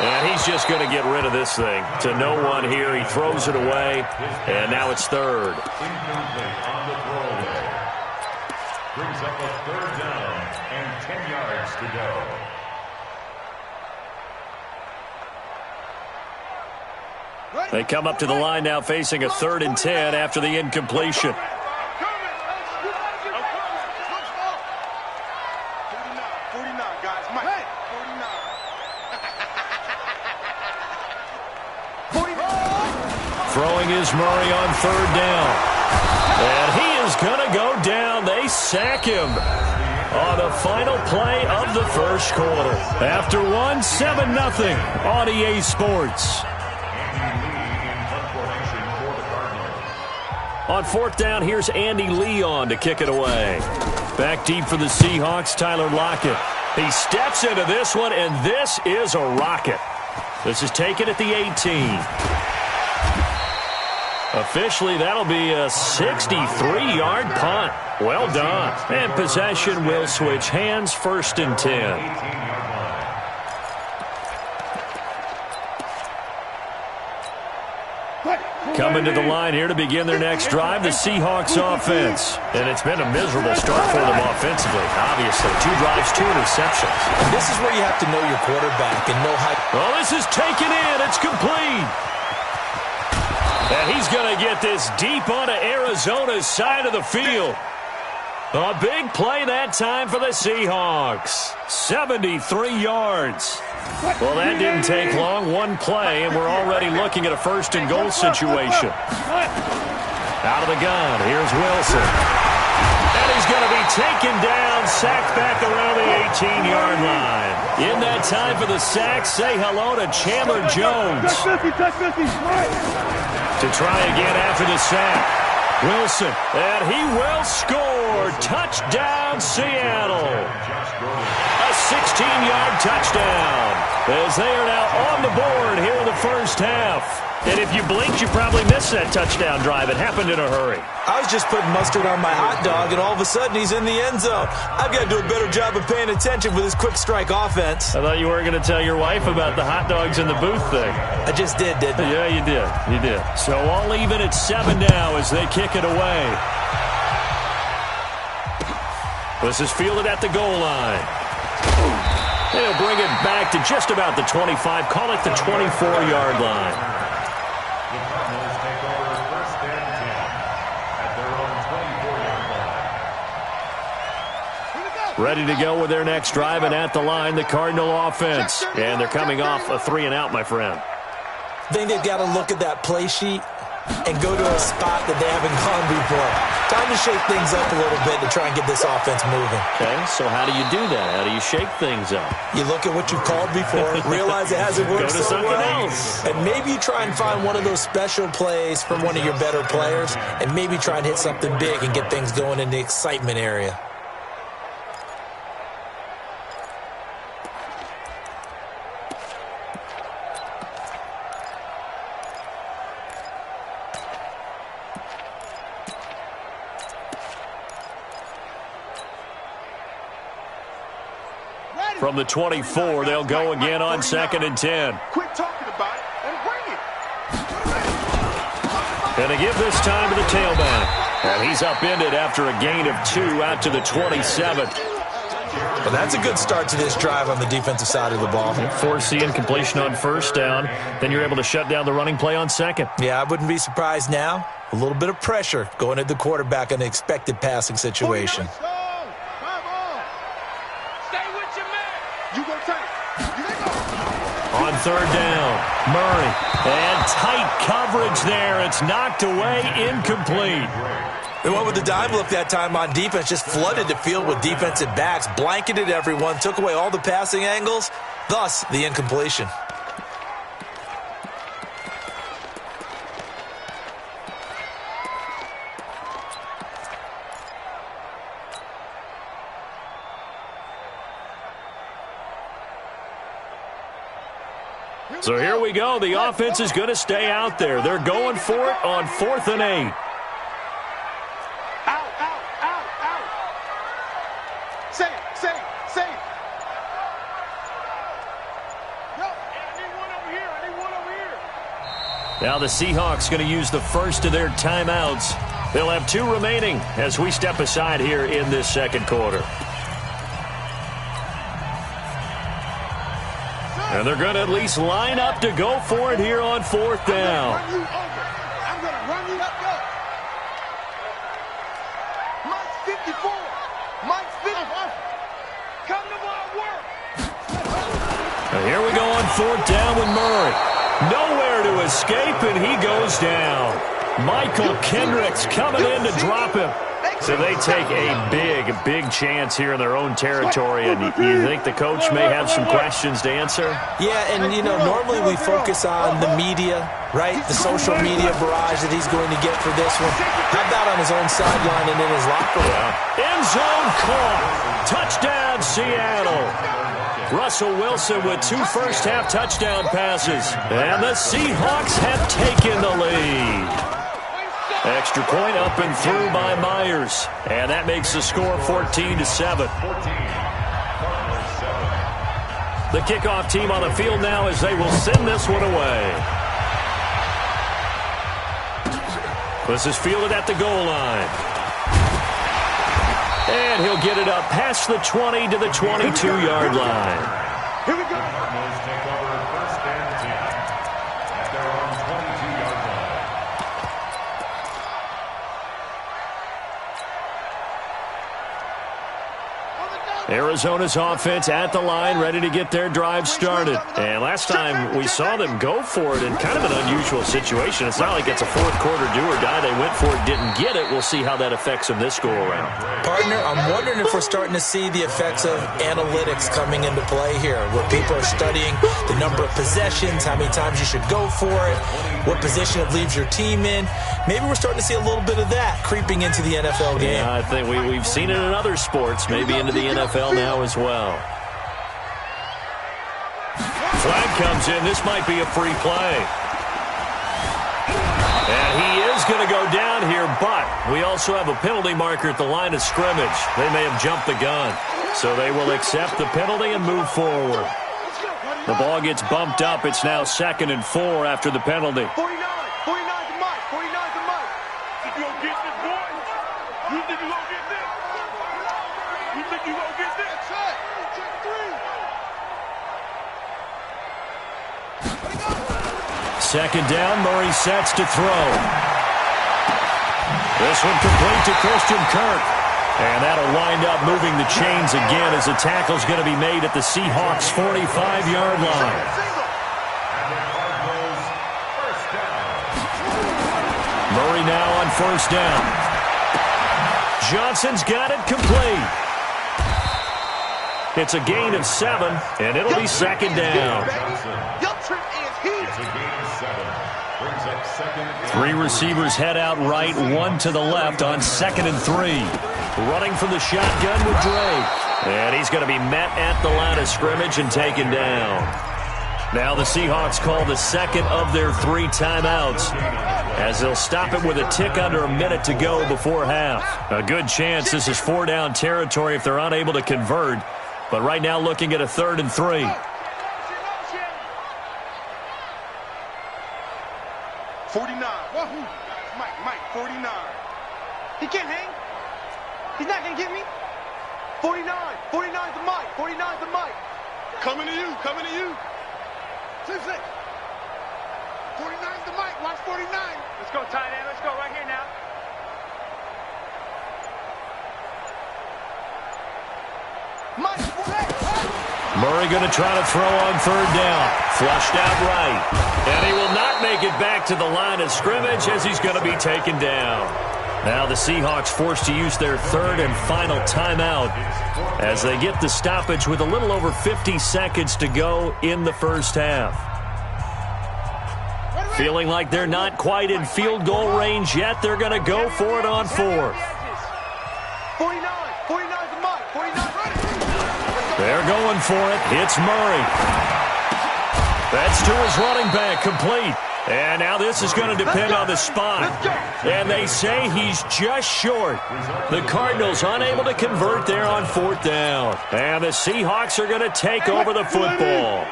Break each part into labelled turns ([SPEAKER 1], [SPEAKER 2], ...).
[SPEAKER 1] And he's just going to get rid of this thing. To no one here. He throws it away. And now it's third.
[SPEAKER 2] Brings up a third down and 10 yards to go.
[SPEAKER 1] They come up to the line now facing a 3rd and 10 after the incompletion. Throwing is Murray on 3rd down. And he is going to go down. They sack him on the final play of the first quarter. After 7-0 on EA Sports. On 4th down, here's Andy Lee on to kick it away. Back deep for the Seahawks, Tyler Lockett. He steps into this one, and this is a rocket. This is taken at the 18. Officially, that'll be a 63-yard punt. Well done. And possession will switch hands, 1st and 10. Coming to the line here to begin their next drive, the Seahawks offense. And it's been a miserable start for them offensively, obviously. 2 drives, 2 interceptions.
[SPEAKER 3] And this is where you have to know your quarterback and know how...
[SPEAKER 1] Well, this is taken in. It's complete. And he's going to get this deep onto Arizona's side of the field. A big play that time for the Seahawks. 73 yards. Well, that didn't take long. 1 play, and we're already looking at a 1st and goal situation. Out of the gun, here's Wilson. And he's going to be taken down, sacked back around the 18-yard line. In that time for the sack, say hello to Chandler Jones. To try again after the sack. Wilson, and he will score. Touchdown, Seattle. A 16-yard touchdown. As they are now on the board here in the first half. And if you blinked, you probably missed that touchdown drive. It happened in a hurry.
[SPEAKER 3] I was just putting mustard on my hot dog, and all of a sudden he's in the end zone. I've got to do a better job of paying attention with this quick strike offense.
[SPEAKER 1] I thought you weren't going to tell your wife about the hot dogs in the booth thing.
[SPEAKER 3] I just did, didn't I?
[SPEAKER 1] Yeah, you did. You did. So all even at 7 now as they kick it away. This is fielded at the goal line. They'll bring it back to just about the 25. Call it the 24-yard line.
[SPEAKER 2] The Cardinals take over 1st and 10 at their own 24-yard line.
[SPEAKER 1] Ready to go with their next drive, and at the line, the Cardinal offense. And they're coming off a 3-and-out, my friend.
[SPEAKER 3] I think they've got to look at that play sheet and go to a spot that they haven't gone before. Time to shake things up a little bit to try and get this offense moving.
[SPEAKER 1] Okay, so how do you do that? How do you shake things up?
[SPEAKER 3] You look at what you've called before, realize it hasn't worked so well, and maybe you try and find one of those special plays from one of your better players, and maybe try and hit something big and get things going in the excitement area.
[SPEAKER 1] From the 24, they'll go again on 2nd and 10.
[SPEAKER 4] Quit talking about it and bring it.
[SPEAKER 1] And they give this time to the tailback. And he's upended after a gain of 2 out to the 27.
[SPEAKER 3] Well, that's a good start to this drive on the defensive side of the ball.
[SPEAKER 1] Force the incompletion on 1st down. Then you're able to shut down the running play on 2nd.
[SPEAKER 3] Yeah, I wouldn't be surprised now. A little bit of pressure going at the quarterback in an expected passing situation.
[SPEAKER 1] On 3rd down, Murray. And tight coverage there. It's knocked away, incomplete.
[SPEAKER 3] They went with the dime look that time on defense, just flooded the field with defensive backs, blanketed everyone, took away all the passing angles, thus the incompletion.
[SPEAKER 1] So here we go. The offense is going to stay out there. They're going for it on 4th and 8. Now the Seahawks going to use the first of their timeouts. They'll have 2 remaining as we step aside here in this second quarter. And they're going to at least line up to go for it here on 4th down.
[SPEAKER 4] I'm going to run you up, go. Mike's 54. Mike's 54. Come to my work.
[SPEAKER 1] And here we go on 4th down with Murray. Nowhere to escape, and he goes down. Michael Kendricks coming in to drop him. So they take a big chance here in their own territory, and you think the coach may have some questions to answer?
[SPEAKER 3] Yeah, and, you know, normally we focus on the media, right? The social media barrage that he's going to get for this one. How about on his own sideline and in his locker room?
[SPEAKER 1] End zone caught. Touchdown, Seattle. Russell Wilson with 2 first-half touchdown passes. And the Seahawks have taken the lead. Extra point up and through by Myers. And that makes the score 14-7. The kickoff team on the field now as they will send this one away. This is fielded at the goal line. And he'll get it up past the 20 to the 22-yard line.
[SPEAKER 4] Here we go.
[SPEAKER 2] Cardinals take over 1st and 10 at their own 22-yard line.
[SPEAKER 1] Arizona's offense at the line, ready to get their drive started. And last time we saw them go for it in kind of an unusual situation. It's not like it's a 4th quarter do or die. They went for it, didn't get it. We'll see how that affects them this go-around.
[SPEAKER 3] Partner, I'm wondering if we're starting to see the effects of analytics coming into play here, where people are studying the number of possessions, how many times you should go for it, what position it leaves your team in. Maybe we're starting to see a little bit of that creeping into the NFL game.
[SPEAKER 1] Yeah, I think we've seen it in other sports, maybe into the NFL now as well. Flag comes in. This might be a free play. And he is going to go down here, but we also have a penalty marker at the line of scrimmage. They may have jumped the gun. So they will accept the penalty and move forward. The ball gets bumped up. It's now 2nd and 4 after the penalty.
[SPEAKER 4] 49 to Mike. 49 to Mike. Think you gonna get this, boy? You think you gonna get this? You think you gonna get this? That's right. Check 3.
[SPEAKER 1] 2nd down. Murray sets to throw. This one complete to Christian Kirk. And that'll wind up moving the chains again as the tackle's going to be made at the Seahawks' 45-yard line. Murray now on 1st down. Johnson's got it complete. It's a gain of 7, and it'll be 2nd down.
[SPEAKER 4] Your trip is here.
[SPEAKER 2] It's a gain of 7. Brings up 2nd.
[SPEAKER 1] 3 receivers head out right, 1 to the left on 2nd and 3. Running from the shotgun with Drake. And he's going to be met at the line of scrimmage and taken down. Now the Seahawks call the 2nd of their 3 timeouts, as they'll stop it with a tick under a minute to go before half. A good chance this is 4-down territory if they're unable to convert. But right now looking at a 3rd and 3.
[SPEAKER 4] 49. Mike, 49. He can't hang. He's not going to get me. 49. 49 to Mike. 49 to Mike. Coming to you. 6. 49 to Mike. Watch 49. Let's go, tight end. Let's go right here now. Mike,
[SPEAKER 1] Murray going to try to throw on 3rd down. Flushed out right. And he will not make it back to the line of scrimmage as he's going to be taken down. Now the Seahawks forced to use their 3rd and final timeout as they get the stoppage with a little over 50 seconds to go in the 1st half. Feeling like they're not quite in field goal range yet, they're going to go for it on 4th.
[SPEAKER 4] 49 to Mike. 49 ready.
[SPEAKER 1] They're going for it. It's Murray. That's to his running back, complete. And now this is going to depend on the spot. And they say he's just short. The Cardinals unable to convert there on 4th down. And the Seahawks are going to take over the football.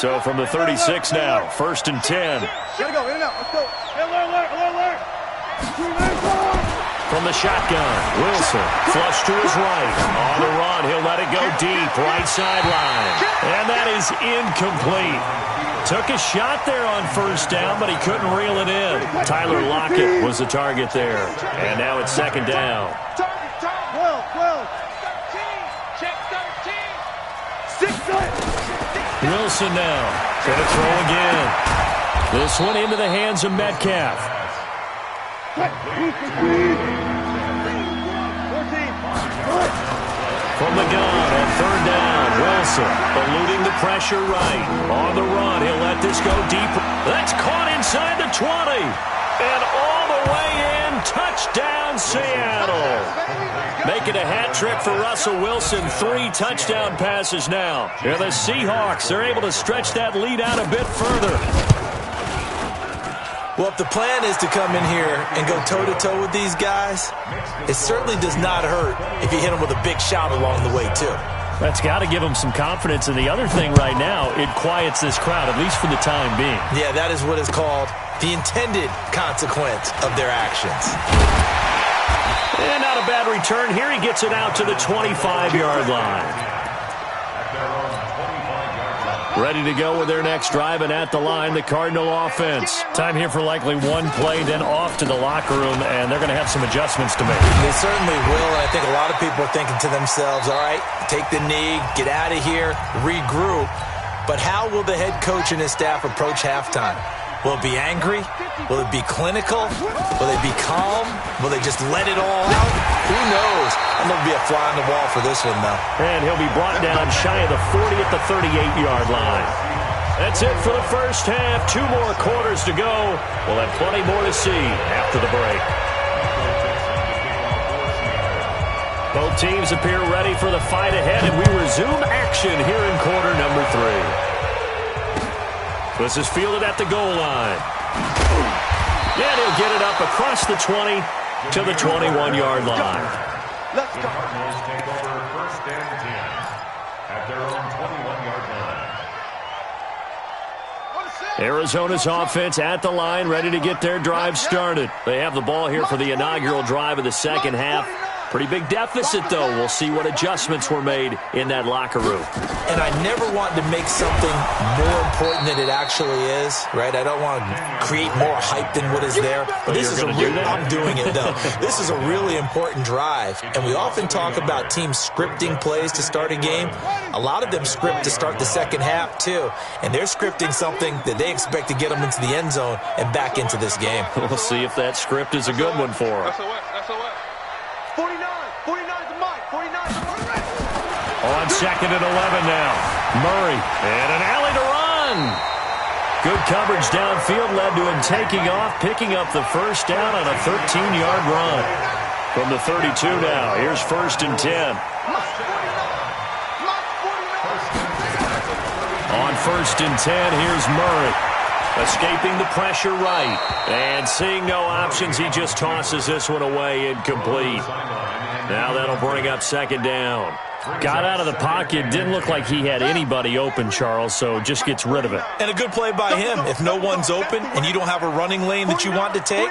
[SPEAKER 1] So from the 36 now, 1st and 10.
[SPEAKER 4] Gotta go, in and out. Let's go. Alert.
[SPEAKER 1] From the shotgun, Wilson, flush to his right. On the run, he'll let it go deep, right sideline. And that is incomplete. Took a shot there on 1st down, but he couldn't reel it in. Tyler Lockett was the target there. And now it's 2nd down.
[SPEAKER 4] 12. Check 13. 6.
[SPEAKER 1] Wilson now. Gonna throw again. This one into the hands of Metcalf. From the gun on 3rd down, Wilson eluding the pressure right. On the run, he'll let this go deep. That's caught inside the 20. And all the way in, touchdown Seattle. Making a hat trick for Russell Wilson, 3 touchdown passes now. And the Seahawks are able to stretch that lead out a bit further.
[SPEAKER 3] Well, if the plan is to come in here and go toe-to-toe with these guys, it certainly does not hurt if you hit them with a big shout along the way, too.
[SPEAKER 1] That's got to give them some confidence. And the other thing right now, it quiets this crowd, at least for the time being.
[SPEAKER 3] Yeah, that is what is called the intended consequence of their actions.
[SPEAKER 1] And not a bad return here. He gets it out to the 25-yard line. Ready to go with their next drive, and at the line, the Cardinal offense. Time here for likely one play, then off to the locker room, and they're going to have some adjustments to make.
[SPEAKER 3] They certainly will, and I think a lot of people are thinking to themselves, all right, take the knee, get out of here, regroup. But how will the head coach and his staff approach halftime? Will it be angry? Will it be clinical? Will they be calm? Will they just let it all out? Who knows? I'm going to be a fly on the wall for this one, though.
[SPEAKER 1] And he'll be brought down shy of the 40 at the 38-yard line. That's it for the first half. 2 more quarters to go. We'll have plenty more to see after the break. Both teams appear ready for the fight ahead, and we resume action here in quarter number 3. This is fielded at the goal line. And he'll get it up across the 20 to the 21-yard line.
[SPEAKER 2] Let's go. Cardinals take over 1st and 10 at their own 21-yard line.
[SPEAKER 1] Arizona's offense at the line, ready to get their drive started. They have the ball here for the inaugural drive of the second half. Pretty big deficit, though. We'll see what adjustments were made in that locker room.
[SPEAKER 3] And I never want to make something more important than it actually is, right? I don't want to create more hype than what is there. But this is a real, I'm doing it, though. This is a really important drive. And we often talk about teams scripting plays to start a game. A lot of them script to start the second half, too. And they're scripting something that they expect to get them into the end zone and back into this game.
[SPEAKER 1] We'll see if that script is a good one for them.
[SPEAKER 4] 49 to Mike. 49 to Mike.
[SPEAKER 1] On 2nd and 11 now. Murray and an alley to run. Good coverage downfield led to him taking off, picking up the 1st down on a 13-yard run. From the 32 now, here's 1st and 10. On 1st and 10, here's Murray. Escaping the pressure right. And seeing no options, he just tosses this one away, incomplete. Now that'll bring up 2nd down. Got out of the pocket, didn't look like he had anybody open, Charles, so just gets rid of it.
[SPEAKER 3] And a good play by him. If no one's open and you don't have a running lane that you want to take,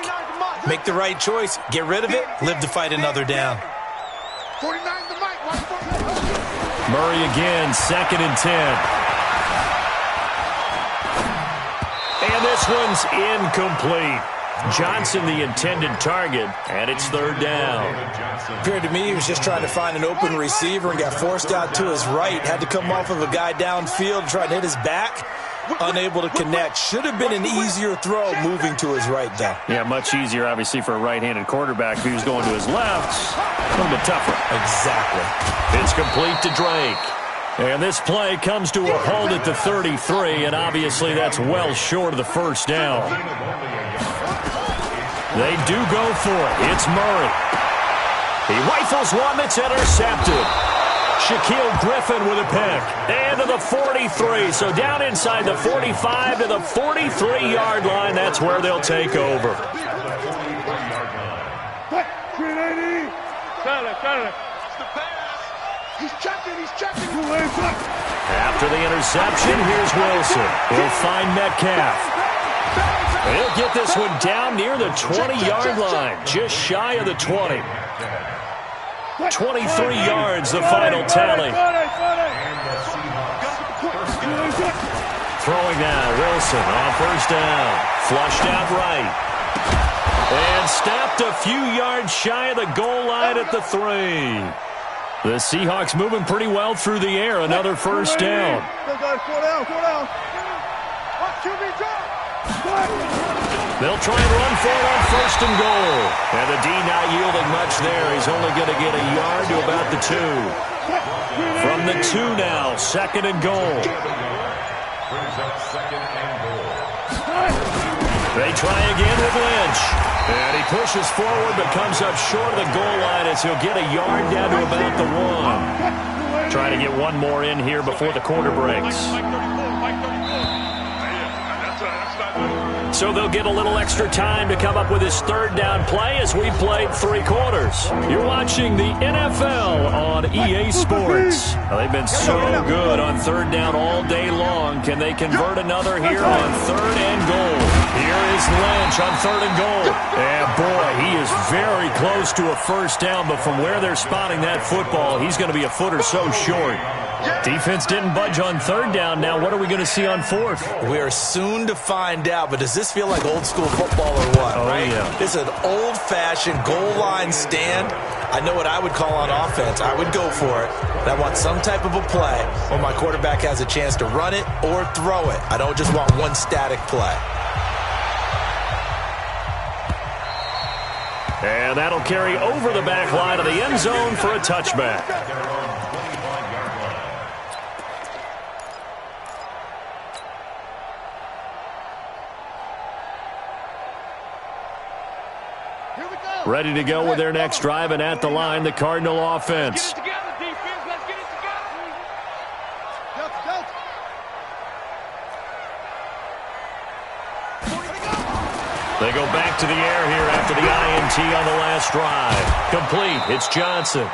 [SPEAKER 3] make the right choice. Get rid of it, live to fight another down.
[SPEAKER 4] 49 to Mike.
[SPEAKER 1] Murray again, 2nd and 10. And this one's incomplete. Johnson, the intended target, and it's 3rd down.
[SPEAKER 3] Appeared to me he was just trying to find an open receiver and got forced out to his right. Had to come off of a guy downfield, trying to hit his back. Unable to connect. Should have been an easier throw moving to his right, though.
[SPEAKER 1] Yeah, much easier, obviously, for a right-handed quarterback. If he was going to his left, a little bit tougher.
[SPEAKER 3] Exactly.
[SPEAKER 1] It's complete to Drake. And this play comes to a halt at the 33, and obviously that's well short of the 1st down. They do go for it. It's Murray. He rifles one that's intercepted. Shaquille Griffin with a pick. And to the 43. So down inside the 45 to the 43-yard line. That's where they'll take over.
[SPEAKER 4] He's checking.
[SPEAKER 1] After the interception, here's Wilson. He'll find Metcalf. He'll get this one down near the 20-yard line, just shy of the 20. 23 yards, the final tally. Throwing now, Wilson on first down. Flushed out right. And stopped a few yards shy of the goal line at the 3. The Seahawks moving pretty well through the air. Another first down. They'll try and run for it on first and goal. And the D not yielding much there. He's only going to get a yard to about the 2. From the 2 now, second and goal. They try again with Lynch. And he pushes forward but comes up short of the goal line as he'll get a yard down to about the 1. Trying to get one more in here before the quarter breaks. So they'll get a little extra time to come up with his third down play as we played 3 quarters. You're watching the NFL on EA Sports. Well, they've been so good on third down all day long. Can they convert another here on third and goal? Here is Lynch on third and goal. And boy, he is very close to a first down, but from where they're spotting that football, he's going to be a foot or so short. Defense didn't budge on third down. Now what are we going to see on fourth?
[SPEAKER 3] We are soon to find out, but does this feel like old school football or what?
[SPEAKER 1] Oh,
[SPEAKER 3] right?
[SPEAKER 1] Yeah.
[SPEAKER 3] This is an old-fashioned goal line stand. I know what I would call on offense. I would go for it. And I want some type of a play where my quarterback has a chance to run it or throw it. I don't just want one static play.
[SPEAKER 1] And that'll carry over the back line of the end zone for a touchback. Ready to go with their next drive, and at the line, the Cardinal offense.
[SPEAKER 4] Get it together, defense. Let's get it together.
[SPEAKER 1] They go back to the air here after the INT on the last drive. Complete. It's Johnson.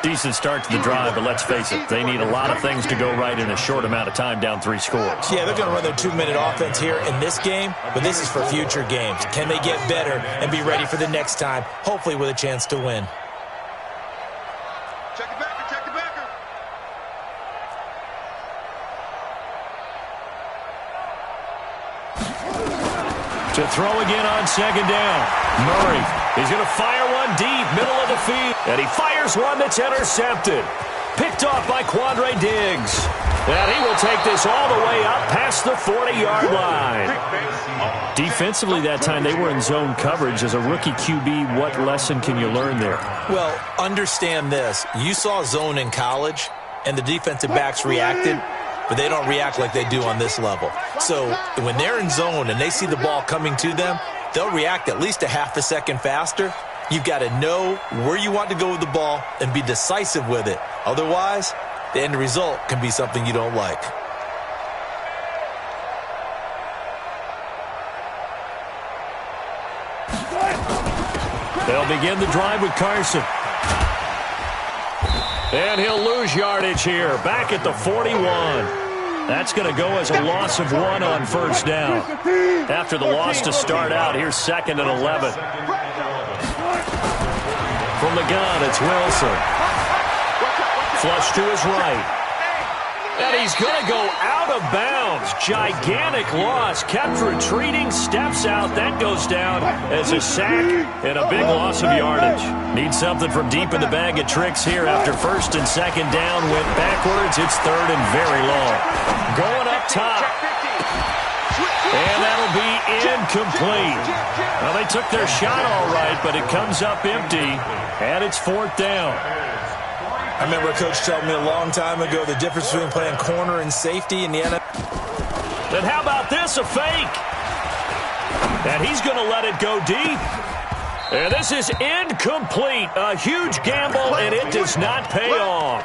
[SPEAKER 1] Decent start to the drive, but let's face it, they need a lot of things to go right in a short amount of time, down 3 scores.
[SPEAKER 3] Yeah, they're going to run their 2-minute offense here in this game, but this is for future games. Can they get better and be ready for the next time, hopefully with a chance to win?
[SPEAKER 4] Check it backer, check it backer.
[SPEAKER 1] To throw again on second down. Murray, he's going to fire one deep, middle of the field. And he fires one that's intercepted. Picked off by Quandre Diggs. And he will take this all the way up past the 40-yard line. Defensively that time, they were in zone coverage. As a rookie QB, what lesson can you learn there?
[SPEAKER 3] Well, understand this. You saw zone in college, and the defensive backs reacted, but they don't react like they do on this level. So when they're in zone and they see the ball coming to them, they'll react at least a half a second faster. You've got to know where you want to go with the ball and be decisive with it. Otherwise, the end result can be something you don't like.
[SPEAKER 1] They'll begin the drive with Carson. And he'll lose yardage here, back at the 41. That's going to go as a loss of 1 on first down. After the loss to start out, here's second and 11. From the gun, it's Wilson. Flush to his right. And he's going to go out of bounds. Gigantic loss. Kept retreating, steps out. That goes down as a sack and a big loss of yardage. Need something from deep in the bag of tricks here after first and second down. Went backwards. It's third and very long. Going up top. And that'll be incomplete. Well, they took their shot all right, but it comes up empty. And it's fourth down.
[SPEAKER 3] I remember a coach telling me a long time ago the difference between playing corner and safety in the NFL.
[SPEAKER 1] And how about this, a fake? And he's going to let it go deep. And this is incomplete. A huge gamble, and it does not pay off.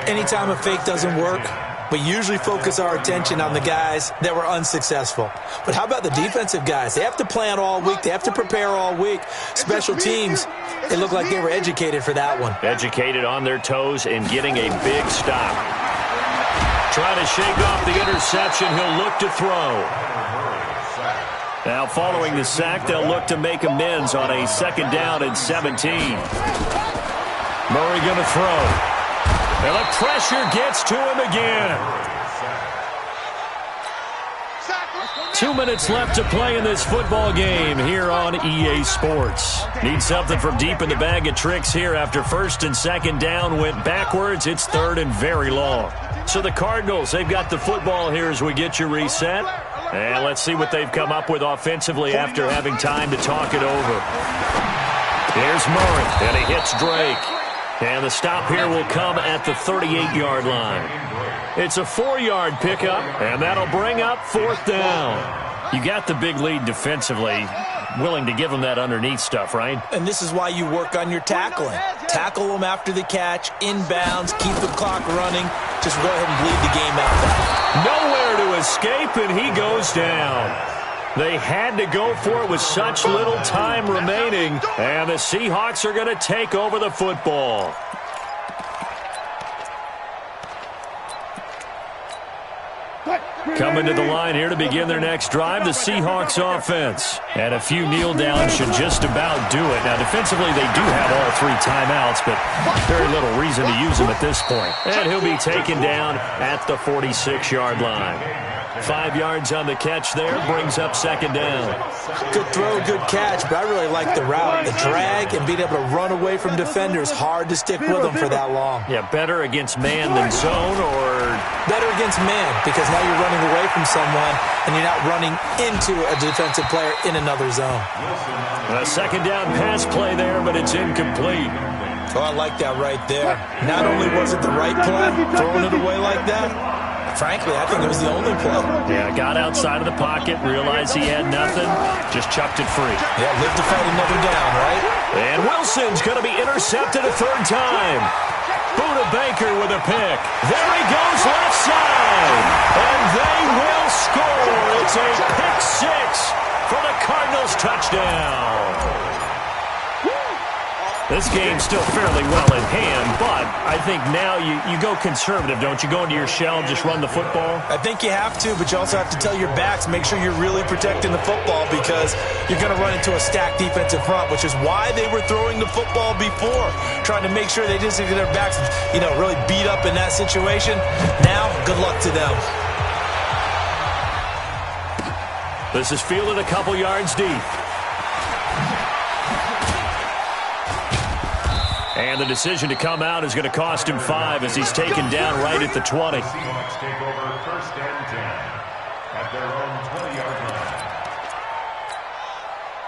[SPEAKER 3] Anytime a fake doesn't work, but usually focus our attention on the guys that were unsuccessful. But how about the defensive guys? They have to plan all week. They have to prepare all week. Special teams, it looked like they were educated for that one.
[SPEAKER 1] Educated on their toes and getting a big stop. Trying to shake off the interception. He'll look to throw. Now, following the sack, they'll look to make amends on a 2nd down and 17. Murray going to throw. And the pressure gets to him again. 2 minutes left to play in this football game here on EA Sports. Need something from deep in the bag of tricks here after 1st and 2nd down went backwards. It's 3rd and very long. So the Cardinals, they've got the football here as we get you reset. And let's see what they've come up with offensively after having time to talk it over. Here's Murray, and he hits Drake. And the stop here will come at the 38-yard line. It's a 4-yard pickup, and that'll bring up 4th down. You got the big lead defensively. Willing to give them that underneath stuff, right?
[SPEAKER 3] And this is why you work on your tackling. Tackle them after the catch, inbounds, keep the clock running. Just go ahead and bleed the game out.
[SPEAKER 1] Nowhere to escape, and he goes down. They had to go for it with such little time remaining, and the Seahawks are going to take over the football. Coming to the line here to begin their next drive, the Seahawks offense. And a few kneel downs should just about do it. Now, defensively, they do have all 3 timeouts, but very little reason to use them at this point. And he'll be taken down at the 46-yard line. 5 yards on the catch there, brings up 2nd down.
[SPEAKER 3] Good throw, good catch, but I really like the route. The drag and being able to run away from defenders, hard to stick with them for that long.
[SPEAKER 1] Yeah, better against man than zone, or
[SPEAKER 3] better against man, because now you're running away from someone and you're not running into a defensive player in another zone.
[SPEAKER 1] A 2nd down pass play there, but it's incomplete.
[SPEAKER 3] Oh, I like that right there. Not only was it the right play, throwing it away like that, frankly, I think it was the only play.
[SPEAKER 1] Yeah, got outside of the pocket, realized he had nothing, just chucked it free.
[SPEAKER 3] Yeah, live to fight another down, right?
[SPEAKER 1] And Wilson's going to be intercepted a 3rd time. Buda Baker with a pick. There he goes, left side. And they will score. It's a pick 6 for the Cardinals touchdown. This game's still fairly well in hand, but I think now you go conservative, don't you? Go into your shell, just run the football?
[SPEAKER 3] I think you have to, but you also have to tell your backs, make sure you're really protecting the football because you're going to run into a stacked defensive front, which is why they were throwing the football before, trying to make sure they didn't get their backs, really beat up in that situation. Now, good luck to them.
[SPEAKER 1] This is fielded a couple yards deep. And the decision to come out is going to cost him 5 as he's taken down right at the 20.
[SPEAKER 2] Seahawks take over 1st and 10 at their own 20-yard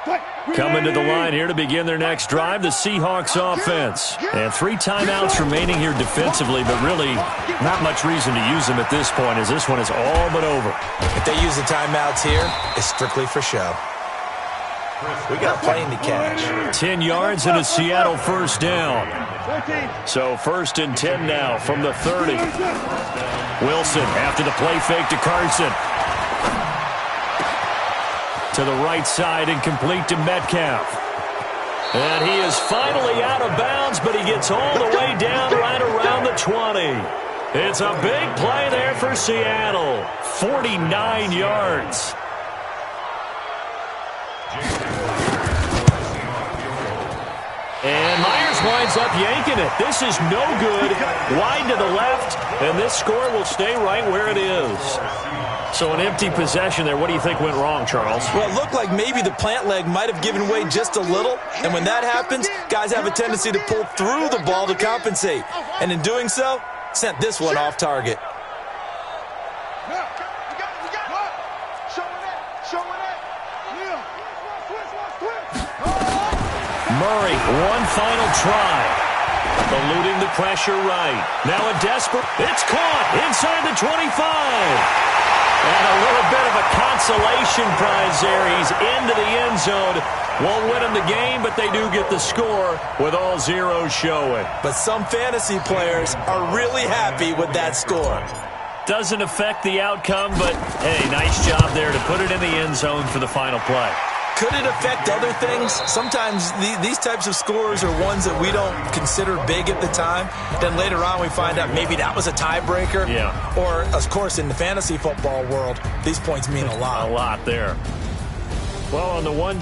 [SPEAKER 2] line.
[SPEAKER 1] Coming to the line here to begin their next drive, the Seahawks offense. And 3 timeouts remaining here defensively, but really not much reason to use them at this point as this one is all but over.
[SPEAKER 3] If they use the timeouts here, it's strictly for show. We got a plane to catch.
[SPEAKER 1] 10 yards and a Seattle 1st down. So 1st and 10 now from the 30. Wilson after the play fake to Carson. To the right side and complete to Metcalf. And he is finally out of bounds, but he gets all the way down right around the 20. It's a big play there for Seattle. 49 yards. And Myers winds up yanking it. This is no good. Wide to the left, and this score will stay right where it is. So an empty possession there. What do you think went wrong, Charles?
[SPEAKER 3] Well, it looked like maybe the plant leg might have given way just a little. And when that happens, guys have a tendency to pull through the ball to compensate. And in doing so, sent this one off target.
[SPEAKER 1] Murray, one final try. Eluding the pressure right. Now a desperate. It's caught inside the 25. And a little bit of a consolation prize there. He's into the end zone. Won't win him the game, but they do get the score with all zeros showing.
[SPEAKER 3] But some fantasy players are really happy with that score.
[SPEAKER 1] doesn't affect the outcome, but, hey, nice job there to put it in the end zone for the final play.
[SPEAKER 3] Could it affect other things? Sometimes these types of scores are ones that we don't consider big at the time. Then later on we find out maybe that was a tiebreaker.
[SPEAKER 1] Yeah.
[SPEAKER 3] Or, of course, in the fantasy football world, these points mean a lot.
[SPEAKER 1] A lot there. Well, on the one